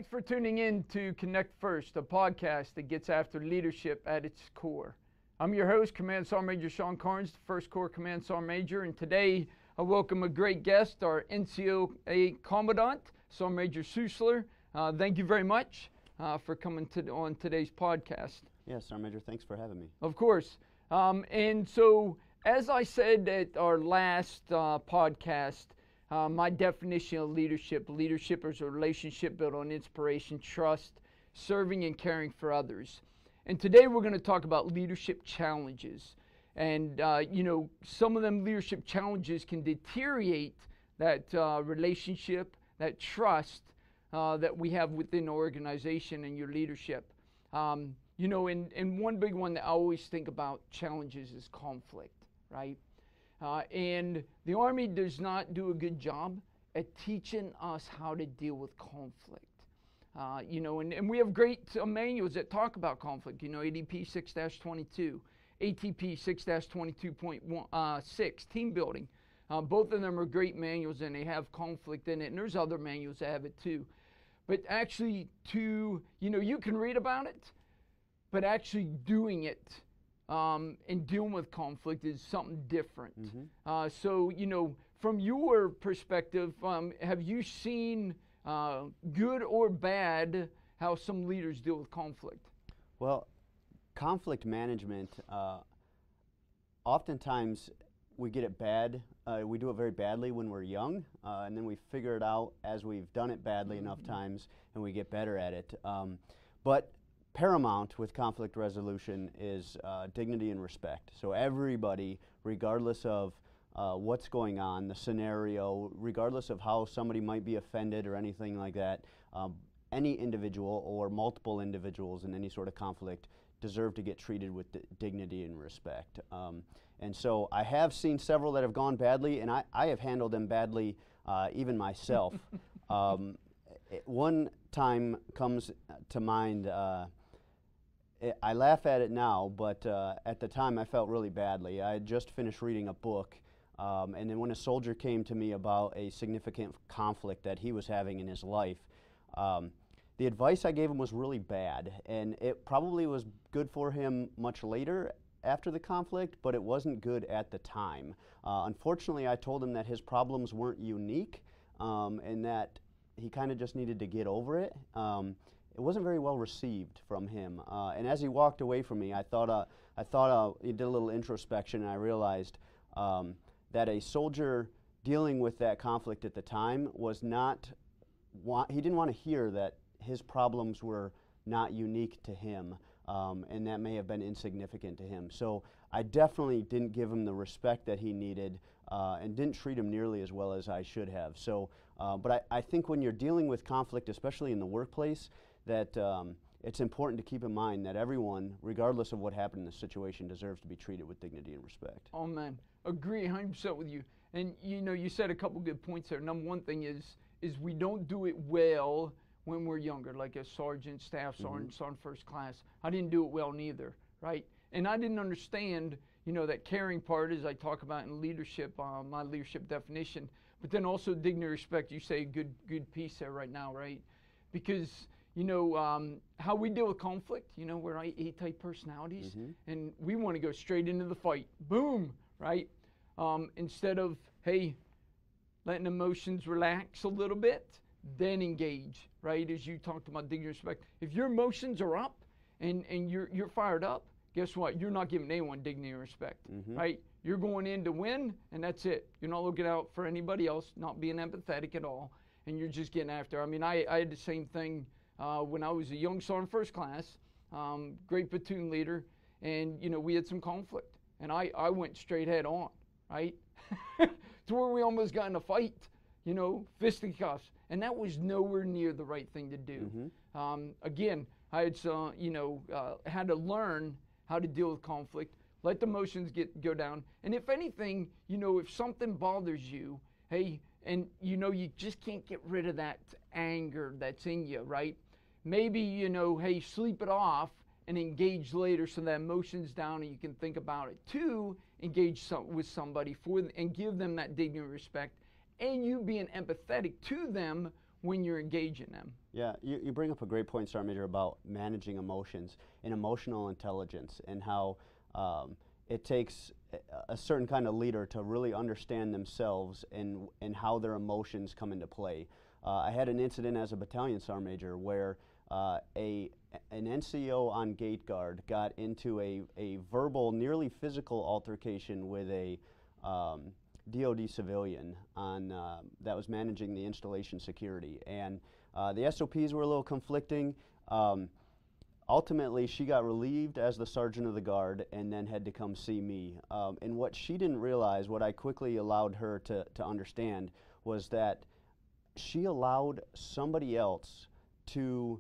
Thanks for tuning in to Connect First, a podcast that gets after leadership at its core. I'm your host, Command Sgt Major Shawn Carns, the First Corps Command Sgt Major, and today I welcome a great guest, our NCOA Commandant, Sgt Major Schuessler. Thank you very much for coming on today's podcast. Yes, Sgt Major, thanks for having me. Of course. And so, as I said at our last podcast, my definition of leadership is a relationship built on inspiration, trust, serving and caring for others. And today we're going to talk about leadership challenges. And, some of them leadership challenges can deteriorate that relationship, that trust that we have within the organization and your leadership. And one big one that I always think about challenges is conflict, right? And the Army does not do a good job at teaching us how to deal with conflict. And we have great manuals that talk about conflict, ADP 6-22, ATP 6-22.6, team building. Both of them are great manuals and they have conflict in it, and there's other manuals that have it too. But actually you can read about it, but actually doing it and dealing with conflict is something different. Mm-hmm. So, from your perspective, have you seen good or bad how some leaders deal with conflict? Well, conflict management, oftentimes we get it bad. We do it very badly when we're young, and then we figure it out as we've done it badly enough times, and we get better at it. But paramount with conflict resolution is dignity and respect. So everybody, regardless of what's going on, the scenario, regardless of how somebody might be offended or anything like that, any individual or multiple individuals in any sort of conflict deserve to get treated with dignity and respect. And so I have seen several that have gone badly, and I have handled them badly even myself. One time comes to mind. I laugh at it now, but at the time I felt really badly. I had just finished reading a book, and then when a soldier came to me about a significant conflict that he was having in his life, the advice I gave him was really bad, and it probably was good for him much later after the conflict, but it wasn't good at the time. Unfortunately, I told him that his problems weren't unique, and that he kind of just needed to get over it. It wasn't very well received from him, and as he walked away from me, I thought he did a little introspection, and I realized that a soldier dealing with that conflict at the time was not. He didn't want to hear that his problems were not unique to him, and that may have been insignificant to him. So I definitely didn't give him the respect that he needed, and didn't treat him nearly as well as I should have. So, but I think when you're dealing with conflict, especially in the workplace, that it's important to keep in mind that everyone, regardless of what happened in the situation, deserves to be treated with dignity and respect. Oh man, agree 100% with you. And you said a couple good points there. Number one thing is we don't do it well when we're younger, like a sergeant, staff sergeant, sergeant first class. I didn't do it well neither, right? And I didn't understand, that caring part, as I talk about in leadership, my leadership definition, but then also dignity and respect. You say a good piece there right now, right? Because how we deal with conflict, we're A-type personalities, and we want to go straight into the fight. Boom, right? Instead of, hey, letting emotions relax a little bit, then engage, right? As you talked about dignity and respect. If your emotions are up and you're fired up, guess what? You're not giving anyone dignity and respect, right? You're going in to win, and that's it. You're not looking out for anybody else, not being empathetic at all, and you're just getting after. I mean, I had the same thing when I was a young sergeant first class, great platoon leader, and we had some conflict, and I went straight head on, right? To where we almost got in a fight, fisticuffs, and that was nowhere near the right thing to do. Again, I had had to learn how to deal with conflict, let the emotions go down, and if anything, if something bothers you, hey, and you just can't get rid of that anger that's in you, right? Maybe, hey, sleep it off and engage later so that emotion's down and you can think about it. Two, engage with somebody and give them that dignity and respect, and you being empathetic to them when you're engaging them. Yeah, you bring up a great point, Sergeant Major, about managing emotions and emotional intelligence, and how it takes a certain kind of leader to really understand themselves and how their emotions come into play. I had an incident as a battalion sergeant major where an NCO on gate guard got into a verbal, nearly physical altercation with a DOD civilian that was managing the installation security, and the SOPs were a little conflicting. Ultimately, she got relieved as the sergeant of the guard and then had to come see me. And what she didn't realize, what I quickly allowed her to understand, was that she allowed somebody else to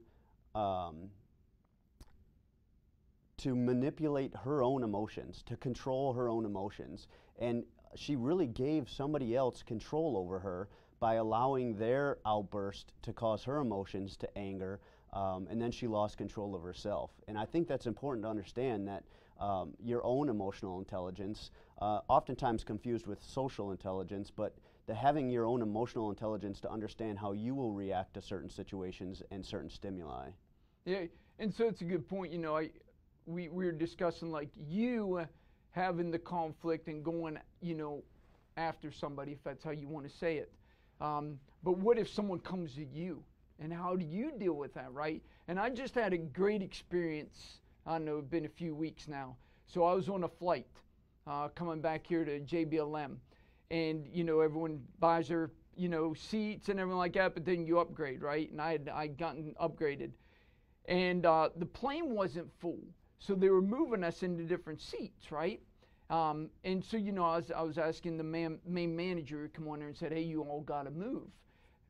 manipulate her own emotions, to control her own emotions. And she really gave somebody else control over her by allowing their outburst to cause her emotions to anger, and then she lost control of herself. And I think that's important to understand, that your own emotional intelligence, oftentimes confused with social intelligence, but having your own emotional intelligence to understand how you will react to certain situations and certain stimuli. Yeah, and so it's a good point. You know, we were discussing like you having the conflict and going, you know, after somebody, if that's how you want to say it. But what if someone comes to you, and how do you deal with that, right? And I just had a great experience. I don't know, it's been a few weeks now. So I was on a flight coming back here to JBLM, and you know, everyone buys their, you know, seats and everything like that, but then you upgrade, right? And I'd gotten upgraded, and the plane wasn't full, so they were moving us into different seats, right? And so, you know, I was asking the main manager to come on there and said, hey, you all got to move.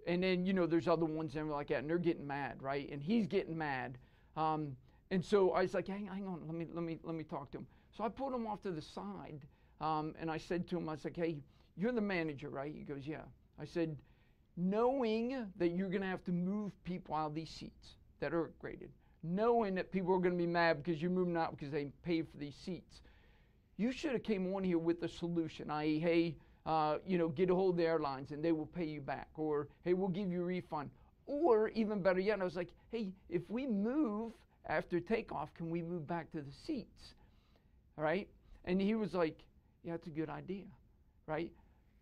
And then, you know, there's other ones and like that, and they're getting mad, right? And he's getting mad. And so I was like, hang on, let me talk to him. So I pulled him off to the side, and I said to him, I was like, hey, you're the manager, right? He goes, yeah. I said, knowing that you're going to have to move people out of these seats that are upgraded, knowing that people are going to be mad because you're moving out because they paid for these seats, you should have came on here with a solution, i.e., hey, you know, get a hold of the airlines and they will pay you back, or hey, we'll give you a refund, or even better yet, I was like, hey, if we move after takeoff, can we move back to the seats, all right? And he was like, yeah, that's a good idea, right?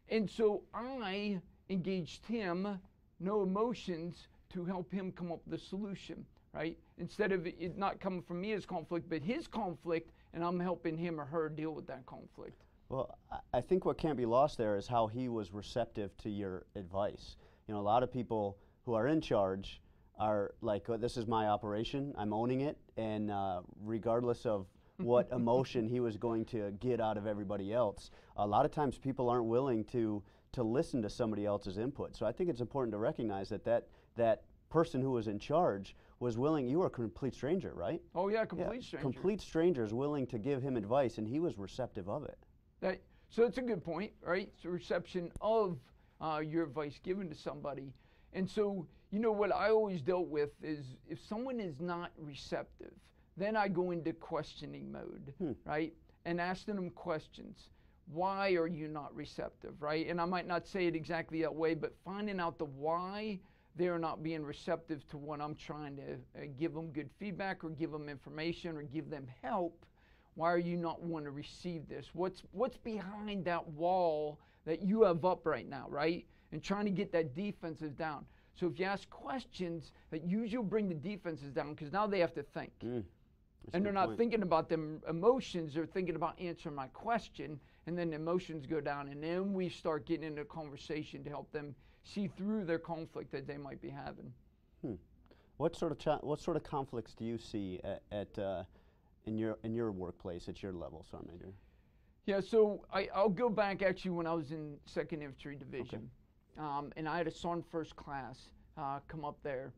And so I engaged him, no emotions, to help him come up with a solution, right? Instead of it not coming from me as conflict, but his conflict, and I'm helping him or her deal with that conflict. Well, I think what can't be lost there is how he was receptive to your advice. You know, a lot of people who are in charge are like, oh, this is my operation, I'm owning it, and regardless of what emotion he was going to get out of everybody else, a lot of times people aren't willing to listen to somebody else's input. So I think it's important to recognize that person who was in charge was willing. You were a complete stranger, right? Oh yeah, complete stranger. Complete strangers willing to give him advice, and he was receptive of it. So it's a good point, right? It's a reception of your advice given to somebody. And so, you know, what I always dealt with is if someone is not receptive, then I go into questioning mode, right? And asking them questions. Why are you not receptive, right? And I might not say it exactly that way, but finding out the why they're not being receptive to what I'm trying to give them good feedback or give them information or give them help. Why are you not wanting to receive this? What's behind that wall that you have up right now, right? And trying to get that defensive down. So if you ask questions, that usually bring the defenses down, because now they have to think. And they're not thinking about them emotions, they're thinking about answering my question, and then the emotions go down, and then we start getting into a conversation to help them see through their conflict that they might be having. What sort of conflicts do you see in your workplace at your level, Sergeant Major? Yeah, so I'll go back actually when I was in 2nd Infantry Division, and I had a Sergeant First Class come up there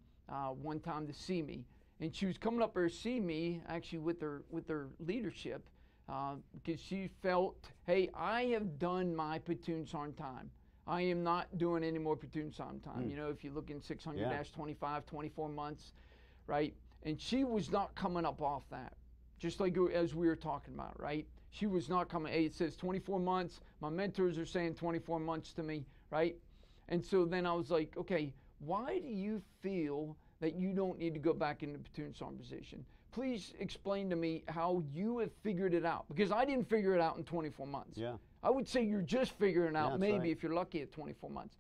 one time to see me, and she was coming up there to see me actually with her leadership because she felt, hey, I have done my platoon sergeant time. I am not doing any more platoon sergeant time. You know, if you look in 600-25, 24 months, right? And she was not coming up off that, just like as we were talking about, right? She was not coming, hey, it says 24 months. My mentors are saying 24 months to me, right? And so then I was like, okay, why do you feel that you don't need to go back into the platoon sergeant position? Please explain to me how you have figured it out, because I didn't figure it out in 24 months. Yeah. I would say you're just figuring it out, maybe right. if you're lucky at 24 months.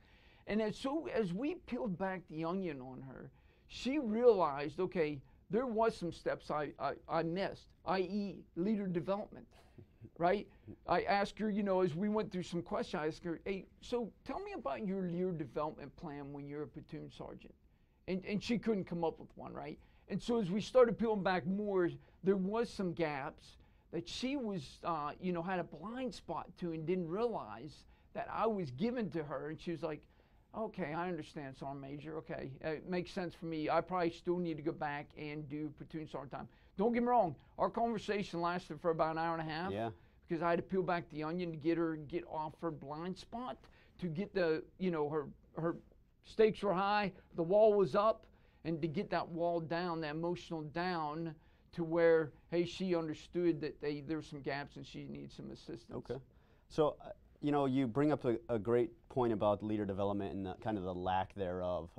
And as we peeled back the onion on her, she realized, okay, there was some steps I missed, i.e. leader development, right? I asked her, as we went through some questions, I asked her, hey, so tell me about your leader development plan when you're a platoon sergeant. And she couldn't come up with one, right? And so as we started peeling back more, there was some gaps that she was, had a blind spot to and didn't realize that I was given to her. And she was like, okay, I understand, Sergeant Major. Okay, it makes sense for me. I probably still need to go back and do platoon sergeant time. Don't get me wrong. Our conversation lasted for about an hour and a half. Yeah. Because I had to peel back the onion to get her get off her blind spot, to get the, her stakes were high, the wall was up, and to get that wall down, that emotional down, to where, hey, she understood that there were some gaps and she needs some assistance. Okay. So, you bring up a great point about leader development and kind of the lack thereof.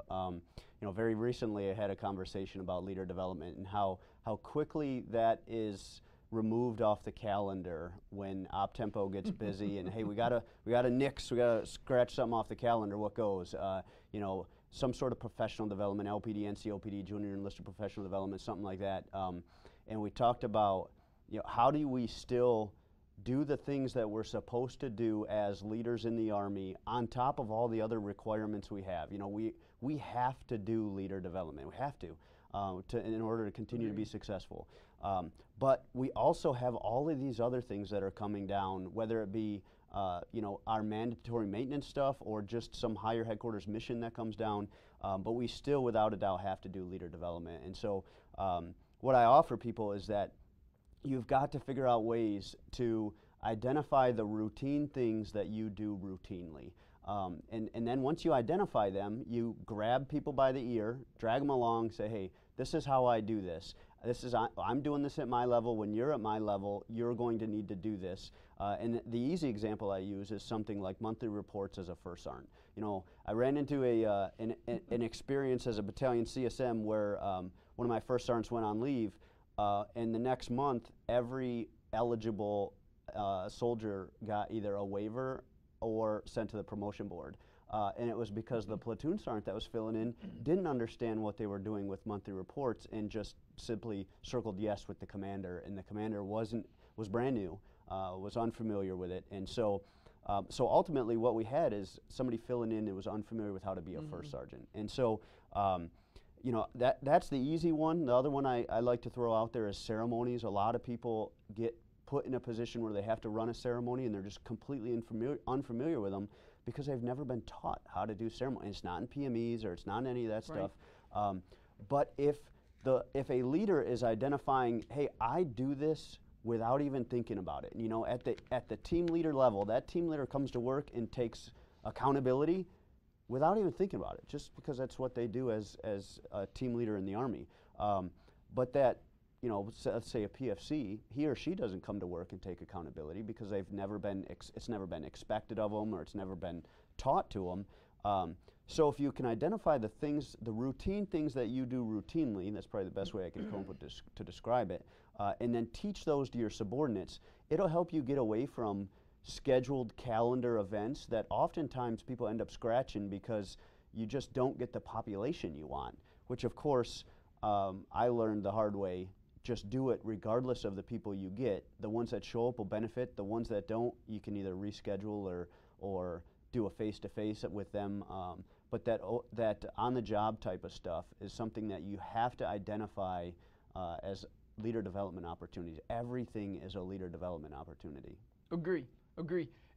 Very recently I had a conversation about leader development and how quickly that is removed off the calendar when op tempo gets busy and hey, we gotta nix, we gotta scratch something off the calendar. What goes? Some sort of professional development, LPD, NCOPD, junior enlisted professional development, something like that. And we talked about how do we still do the things that we're supposed to do as leaders in the Army on top of all the other requirements we have. We have to do leader development. We have to in order to continue to be successful. But we also have all of these other things that are coming down, whether it be our mandatory maintenance stuff or just some higher headquarters mission that comes down. But we still, without a doubt, have to do leader development. And so what I offer people is that you've got to figure out ways to identify the routine things that you do routinely. And then once you identify them, you grab people by the ear, drag them along, say, hey, this is how I do this. I'm doing this at my level. When you're at my level, you're going to need to do this. And the easy example I use is something like monthly reports as a first sergeant. I ran into an experience as a battalion CSM where one of my first sergeants went on leave, and the next month, every eligible soldier got either a waiver or sent to the promotion board. And it was because the platoon sergeant that was filling in didn't understand what they were doing with monthly reports and just simply circled yes with the commander. And the commander was brand new, was unfamiliar with it. And so ultimately what we had is somebody filling in that was unfamiliar with how to be a first sergeant. And so, that's the easy one. The other one I like to throw out there is ceremonies. A lot of people get put in a position where they have to run a ceremony and they're just completely unfamiliar with them because they've never been taught how to do ceremony. It's not in PMEs or it's not in any of that stuff. But if a leader is identifying, hey, I do this without even thinking about it. At the team leader level, that team leader comes to work and takes accountability without even thinking about it, just because that's what they do as a team leader in the Army. But that, let's say a PFC, he or she doesn't come to work and take accountability because it's never been expected of them or it's never been taught to them. So if you can identify the routine things that you do routinely, and that's probably the best way I can come up with to describe it, and then teach those to your subordinates, it'll help you get away from scheduled calendar events that oftentimes people end up scratching because you just don't get the population you want, which of course I learned the hard way. Just do it regardless of the people you get. The ones that show up will benefit. The ones that don't, you can either reschedule or do a face-to-face with them. But that on-the-job type of stuff is something that you have to identify as leader development opportunities. Everything is a leader development opportunity. Agree.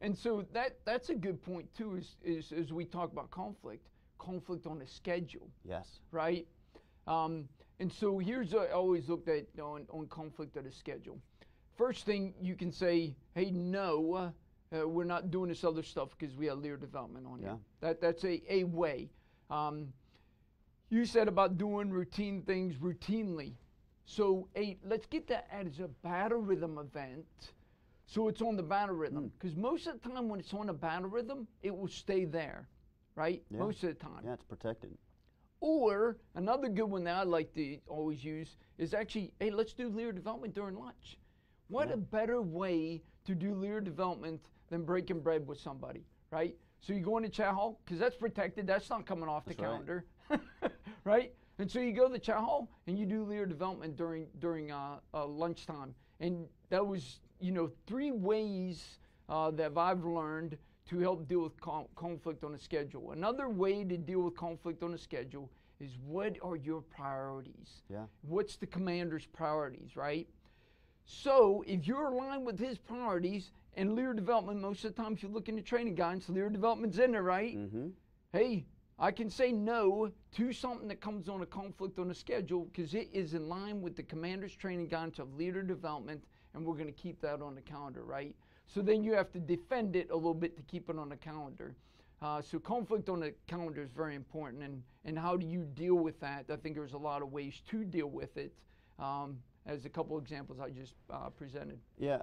And so that's a good point too, is as we talk about conflict on a schedule. Yes. Right? And so here's what I always looked at on conflict at a schedule. First thing you can say, hey, no, we're not doing this other stuff because we have leader development on it. That's a way. You said about doing routine things routinely. So let's get that as a battle rhythm event. So it's on the battle rhythm. Because most of the time when it's on a battle rhythm, it will stay there, right? Yeah. Most of the time. Yeah, it's protected. Or another good one that I like to always use is actually, hey, let's do leader development during lunch. What a better way to do leader development than breaking bread with somebody, right? So you go into chat hall, because that's protected, that's not coming off the calendar, right? And so you go to the chat hall and you do leader development during lunchtime. And that was, 3 ways that I've learned to help deal with conflict on a schedule. Another way to deal with conflict on a schedule is, what are your priorities? Yeah. What's the commander's priorities, right? So if you're aligned with his priorities, and leader development, most of the time if you look in the training guidance, leader development's in there, right? Mm-hmm. Hey, I can say no to something that comes on a conflict on a schedule because it is in line with the commander's training guidance of leader development, and we're going to keep that on the calendar, right? So then you have to defend it a little bit to keep it on the calendar. So conflict on the calendar is very important, and how do you deal with that? I think there's a lot of ways to deal with it, as a couple examples I just presented. Yeah.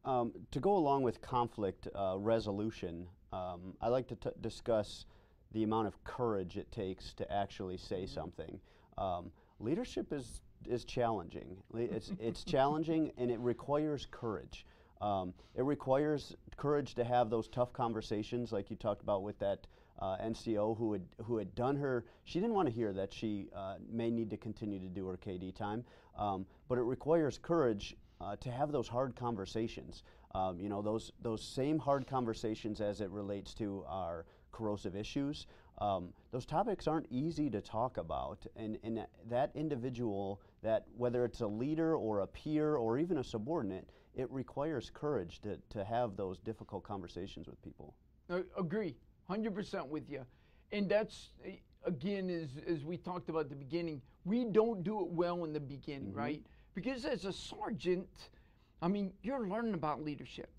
To go along with conflict resolution, I like to discuss the amount of courage it takes to actually say something. Leadership is challenging. It's challenging, and it requires courage. It requires courage to have those tough conversations, like you talked about with that NCO who had done her. She didn't want to hear that she may need to continue to do her KD time, but it requires courage to have those hard conversations. Those same hard conversations as it relates to our corrosive issues. Those topics aren't easy to talk about, and that individual, that whether it's a leader or a peer or even a subordinate, it requires courage to have those difficult conversations with people. Agree, 100% with you. And that's, again, as we talked about at the beginning, we don't do it well in the beginning, right? Because as a sergeant, I mean, you're learning about leadership.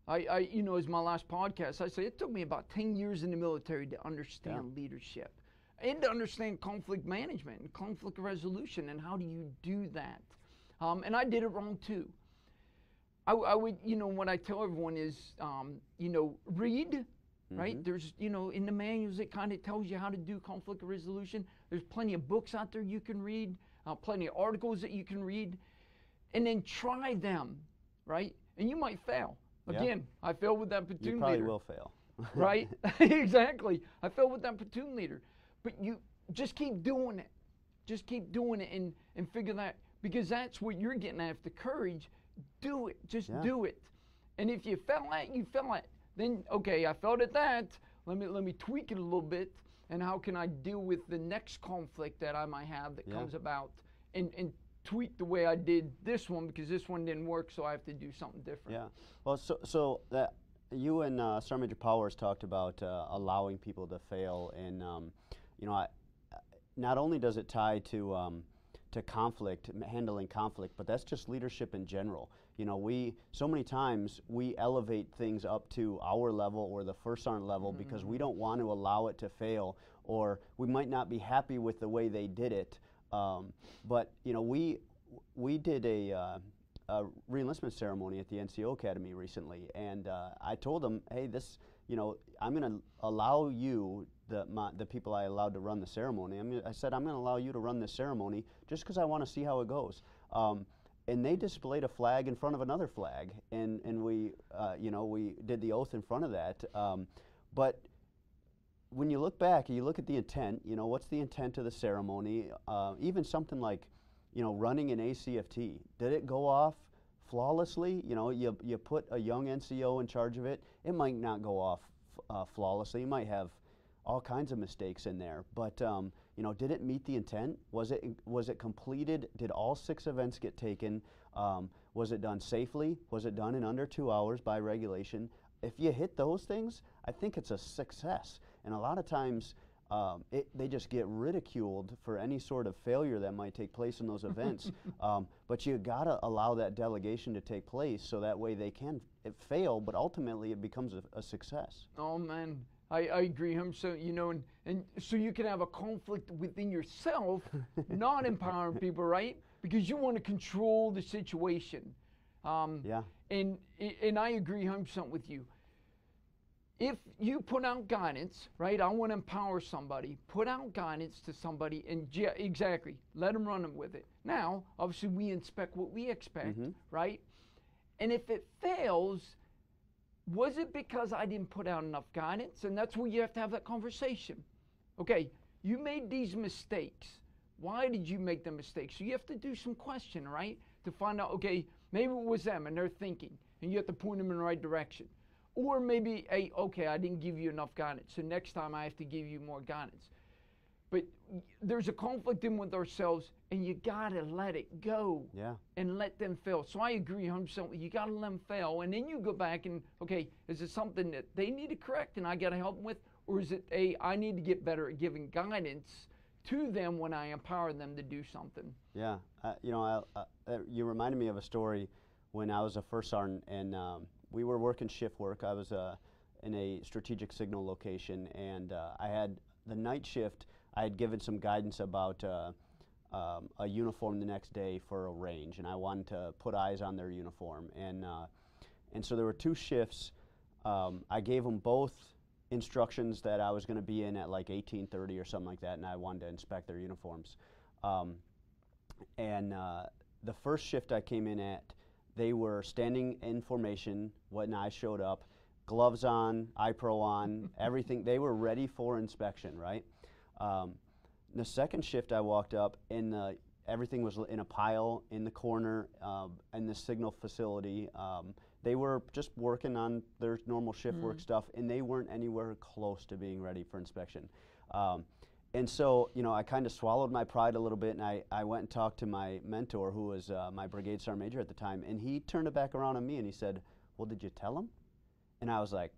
As my last podcast, I say it took me about 10 years in the military to understand leadership and to understand conflict management and conflict resolution and how do you do that. And I did it wrong too. I would, what I tell everyone is, read, right? There's, in the manuals, it kind of tells you how to do conflict resolution. There's plenty of books out there you can read, plenty of articles that you can read, and then try them, right? And you might fail. Again, I failed with that platoon leader. You probably will fail. Right? Exactly. I failed with that platoon leader. But you just keep doing it. Just keep doing it and figure that, because that's what you're getting at, the courage. Do it. Just do it. And if you fail at, you fail at. Then, okay, I failed at that. Let me tweak it a little bit. And how can I deal with the next conflict that I might have that comes about, and tweak the way I did this one, because this one didn't work, so I have to do something different. Yeah. Well, so that you and Sergeant Major Powers talked about allowing people to fail, and not only does it tie to conflict, handling conflict, but that's just leadership in general. So many times we elevate things up to our level or the first sergeant level because we don't want to allow it to fail, or we might not be happy with the way they did it. But we did a re-enlistment ceremony at the NCO Academy recently, and I told them, hey, I'm going to allow you, the people I allowed to run the ceremony. I said I'm going to allow you to run this ceremony just because I want to see how it goes. And they displayed a flag in front of another flag, and we we did the oath in front of that. But when you look back, you look at the intent, what's the intent of the ceremony? Even something like, running an ACFT. Did it go off flawlessly? You put a young NCO in charge of it. It might not go off flawlessly. You might have all kinds of mistakes in there. But, did it meet the intent? Was it completed? Did all 6 events get taken? Was it done safely? Was it done in under 2 hours by regulation? If you hit those things, I think it's a success. And a lot of times, they just get ridiculed for any sort of failure that might take place in those events. But you gotta allow that delegation to take place so that way they can fail, but ultimately it becomes a success. Oh man, I agree. So and so you can have a conflict within yourself, not empowering people, right? Because you want to control the situation. And I agree 100% with you. if you put out guidance, right, I want to empower somebody, put out guidance to somebody, and exactly, let them run with it. Now, obviously, we inspect what we expect, right? And if it fails, was it because I didn't put out enough guidance? And that's where you have to have that conversation. Okay, you made these mistakes. Why did you make the mistakes? So you have to do some question, right? To find out, okay, maybe it was them and they're thinking, and you have to point them in the right direction. Or maybe, hey, okay, I didn't give you enough guidance, so next time I have to give you more guidance. But there's a conflict in with ourselves, and you gotta let it go. Yeah. And let them fail. So I agree 100%. You gotta let them fail, and then you go back and, okay, is it something that they need to correct and I gotta help them with? Or is it, I need to get better at giving guidance to them when I empower them to do something? Yeah. You know, you reminded me of a story when I was a first sergeant, and we were working shift work. I was in a strategic signal location, and I had the night shift. I had given some guidance about a uniform the next day for a range, and I wanted to put eyes on their uniform. And so there were two shifts. I gave them both instructions that I was going to be in at like 18:30 or something like that, and I wanted to inspect their uniforms. The first shift I came in at, they were standing in formation when I showed up, gloves on, iPro on, everything. They were ready for inspection, right? The second shift I walked up, and everything was in a pile in the corner in the signal facility. They were just working on their normal shift work stuff, and they weren't anywhere close to being ready for inspection. And so, you know, I kind of swallowed my pride a little bit, and I went and talked to my mentor, who was my brigade sergeant major at the time, and he turned it back around on me and he said, "Well, did you tell him?" And I was like,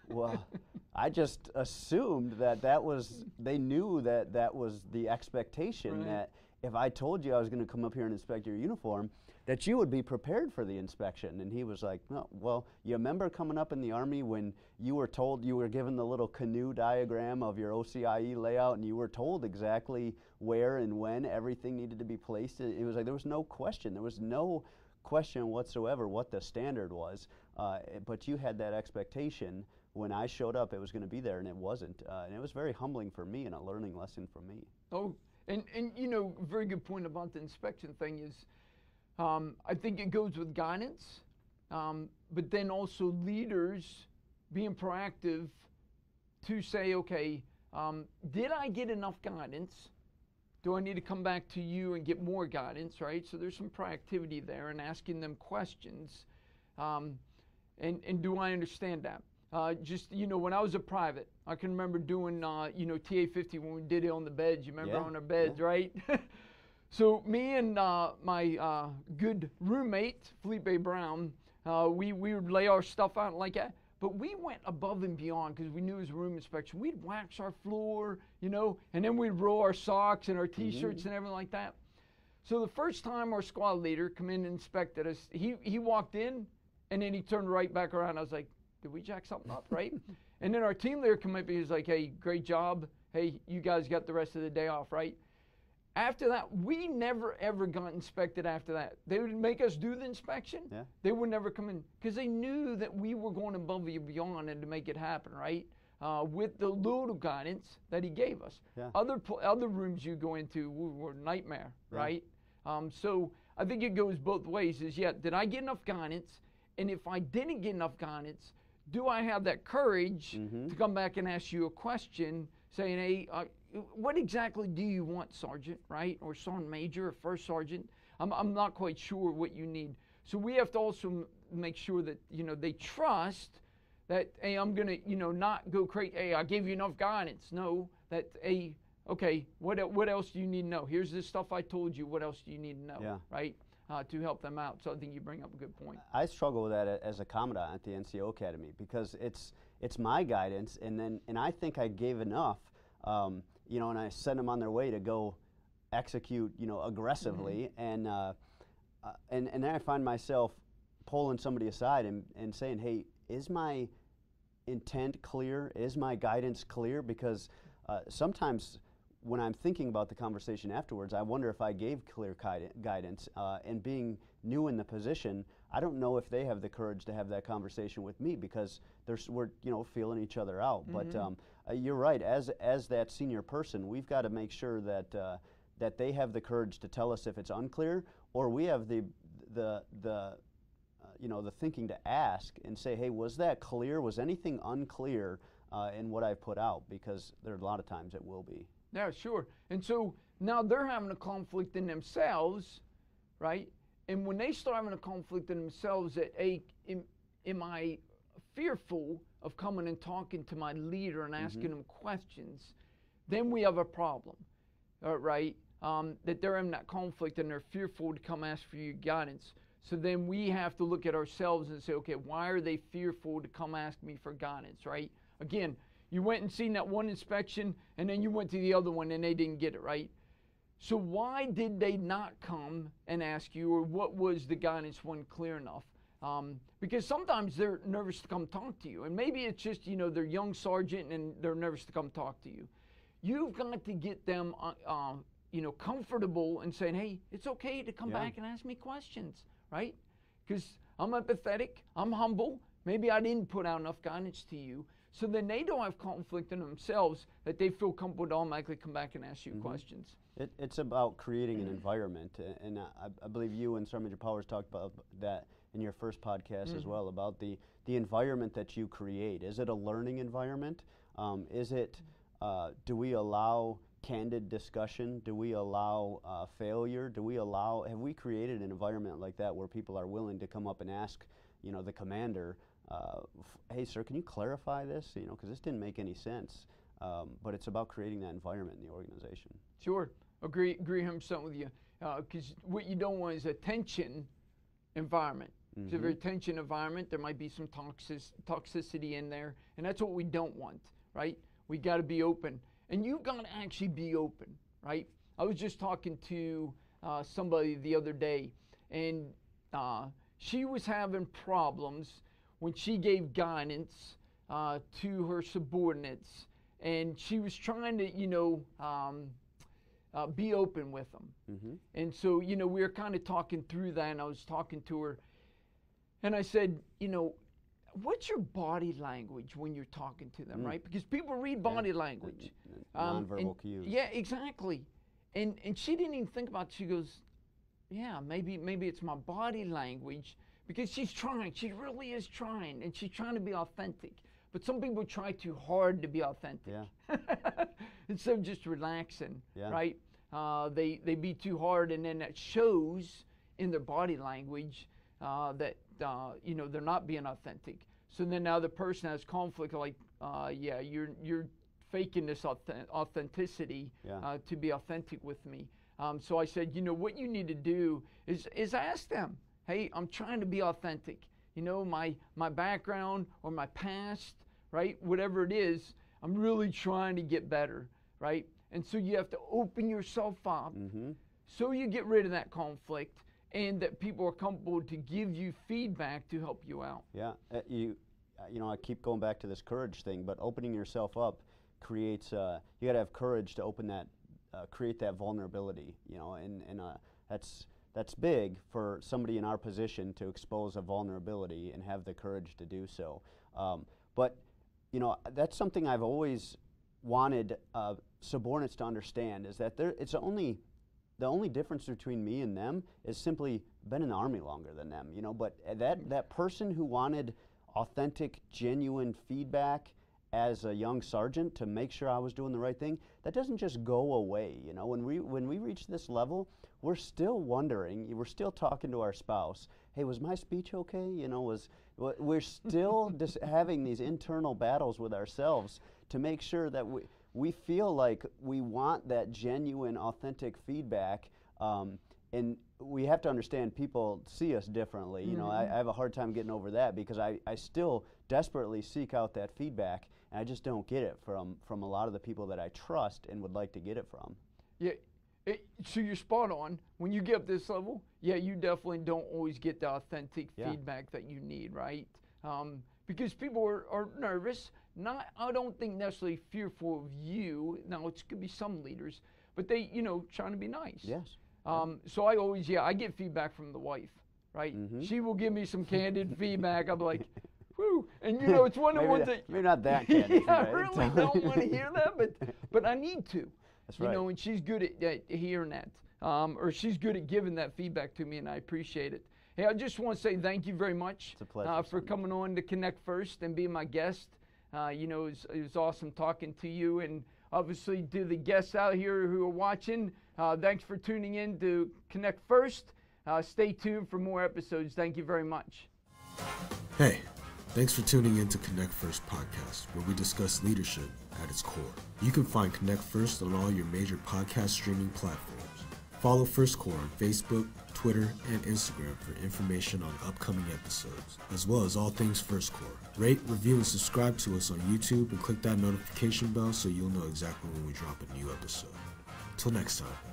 well, I just assumed that was, they knew that was the expectation, right, that if I told you I was going to come up here and inspect your uniform, that you would be prepared for the inspection. And he was like, no, well, you remember coming up in the Army when you were told, you were given the little canoe diagram of your OCIE layout, and you were told exactly where and when everything needed to be placed? It was like there was no question. There was no question whatsoever what the standard was, but you had that expectation. When I showed up, it was going to be there, and it wasn't. And it was very humbling for me and a learning lesson for me. Oh, and you know, very good point about the inspection thing is, I think it goes with guidance, but then also leaders being proactive to say, okay, did I get enough guidance? Do I need to come back to you and get more guidance, right? So there's some proactivity there and asking them questions. And do I understand that? Just, you know, when I was a private, I can remember doing, you know, TA-50 when we did it on the beds. You remember on our beds, right? So me and my good roommate, Felipe Brown, we would lay our stuff out like that. But we went above and beyond because we knew it was a room inspection. We'd wax our floor, you know, and then we'd roll our socks and our T-shirts and everything like that. So the first time our squad leader come in and inspected us, he walked in, and then he turned right back around. I was like, did we jack something up, right? And then our team leader come up and he was like, hey, great job. Hey, you guys got the rest of the day off, right? After that, we never, ever got inspected after that. They would make us do the inspection. Yeah. They would never come in because they knew that we were going above and beyond and to make it happen, right? With the little guidance that he gave us. Yeah. Other rooms you go into were a nightmare, right? So I think it goes both ways is, did I get enough guidance? And if I didn't get enough guidance, do I have that courage to come back and ask you a question saying, hey, what exactly do you want, Sergeant, right? Or Sergeant Major or First Sergeant? I'm not quite sure what you need. So we have to also make sure that, you know, they trust that, hey, I'm going to, you know, not go crazy. Hey, I gave you enough guidance. No, that, hey, okay, what else do you need to know? Here's this stuff I told you. What else do you need to know, right? To help them out. So I think you bring up a good point. I struggle with that as a Commandant at the NCO Academy because it's my guidance, and I think I gave enough, you know, and I send them on their way to go execute, you know, aggressively, and then I find myself pulling somebody aside and saying, hey, is my intent clear? Is my guidance clear? Because sometimes when I'm thinking about the conversation afterwards, I wonder if I gave clear guidance. And being new in the position, I don't know if they have the courage to have that conversation with me, because we're feeling each other out. Mm-hmm. But you're right. As that senior person, we've got to make sure that that they have the courage to tell us if it's unclear, or we have the thinking to ask and say, hey, was that clear? Was anything unclear in what I put out? Because there are a lot of times it will be. Yeah, sure. And so now they're having a conflict in themselves, right? And when they start having a conflict in themselves, that, hey, am I fearful of coming and talking to my leader and asking them questions? Then we have a problem, right? That they're in that conflict and they're fearful to come ask for your guidance. So then we have to look at ourselves and say, okay, why are they fearful to come ask me for guidance, right? Again, you went and seen that one inspection, and then you went to the other one and they didn't get it, right? So why did they not come and ask you, or what was the guidance wasn't clear enough? Because sometimes they're nervous to come talk to you, and maybe it's just, they're young sergeant and they're nervous to come talk to you. You've got to get them, comfortable and saying, hey, it's okay to come back and ask me questions, right? Because I'm empathetic, I'm humble, maybe I didn't put out enough guidance to you. So then they don't have conflict in themselves, that they feel comfortable to automatically come back and ask you questions. It's about creating an environment, and I believe you and Sergeant Major Powers talked about that in your first podcast as well, about the environment that you create. Is it a learning environment? Do we allow candid discussion? Do we allow failure? Have we created an environment like that where people are willing to come up and ask, the commander, hey, sir, can you clarify this? Because this didn't make any sense. But it's about creating that environment in the organization. Sure, agree 100% with you. Because what you don't want is a tension environment. It's a very tension environment. There might be some toxicity in there, and that's what we don't want, right? We got to be open, and you've got to actually be open, right? I was just talking to somebody the other day, and she was having problems when she gave guidance to her subordinates, and she was trying to, be open with them. And so, we were kind of talking through that, and I was talking to her, and I said, what's your body language when you're talking to them, right? Because people read body language. Nonverbal cues. Yeah, exactly. And she didn't even think about it. She goes, yeah, maybe it's my body language, because she's trying. She really is trying, and she's trying to be authentic. But some people try too hard to be authentic. Yeah. Instead of just relaxing, yeah. right? They be too hard, and then that shows in their body language that they're not being authentic. So then now the person has conflict, like, yeah, you're faking this authenticity to be authentic with me. So I said, what you need to do is ask them, hey, I'm trying to be authentic. My background or my past, right? Whatever it is, I'm really trying to get better, right? And so you have to open yourself up so you get rid of that conflict, and that people are comfortable to give you feedback to help you out. Yeah, I keep going back to this courage thing, but opening yourself up creates, you got to have courage to open that, create that vulnerability, and that's big for somebody in our position to expose a vulnerability and have the courage to do so. But that's something I've always wanted subordinates to understand, is that the only difference between me and them is simply been in the Army longer than them, but that person who wanted authentic, genuine feedback as a young sergeant to make sure I was doing the right thing, that doesn't just go away. When we reach this level, we're still wondering, we're still talking to our spouse, hey, was my speech okay? We're still just having these internal battles with ourselves to make sure that we feel like we want that genuine, authentic feedback, and we have to understand people see us differently. I have a hard time getting over that, because I still desperately seek out that feedback, and I just don't get it from a lot of the people that I trust and would like to get it from. Yeah, so you're spot on. When you get up this level, yeah, you definitely don't always get the authentic feedback that you need, right? because people are nervous. Not, I don't think necessarily fearful of you. Now, it could be some leaders, but they, trying to be nice. Yes. So I always, I get feedback from the wife, right? She will give me some candid feedback. I'm like, whew. And it's one of the ones that maybe not that candid. I really don't want to hear that, but I need to. That's right. And she's good at hearing that, or she's good at giving that feedback to me, and I appreciate it. Hey, I just want to say thank you very much. It's a pleasure for coming on to Connect First and being my guest. It was awesome talking to you, and obviously to the guests out here who are watching, thanks for tuning in to Connect First. Stay tuned for more episodes. Thank you very much. Hey, thanks for tuning in to Connect First podcast, where we discuss leadership at its core. You can find Connect First on all your major podcast streaming platforms. Follow First Corps on Facebook, Twitter, and Instagram for information on upcoming episodes, as well as all things First Corps. Rate, review, and subscribe to us on YouTube and click that notification bell so you'll know exactly when we drop a new episode. Till next time.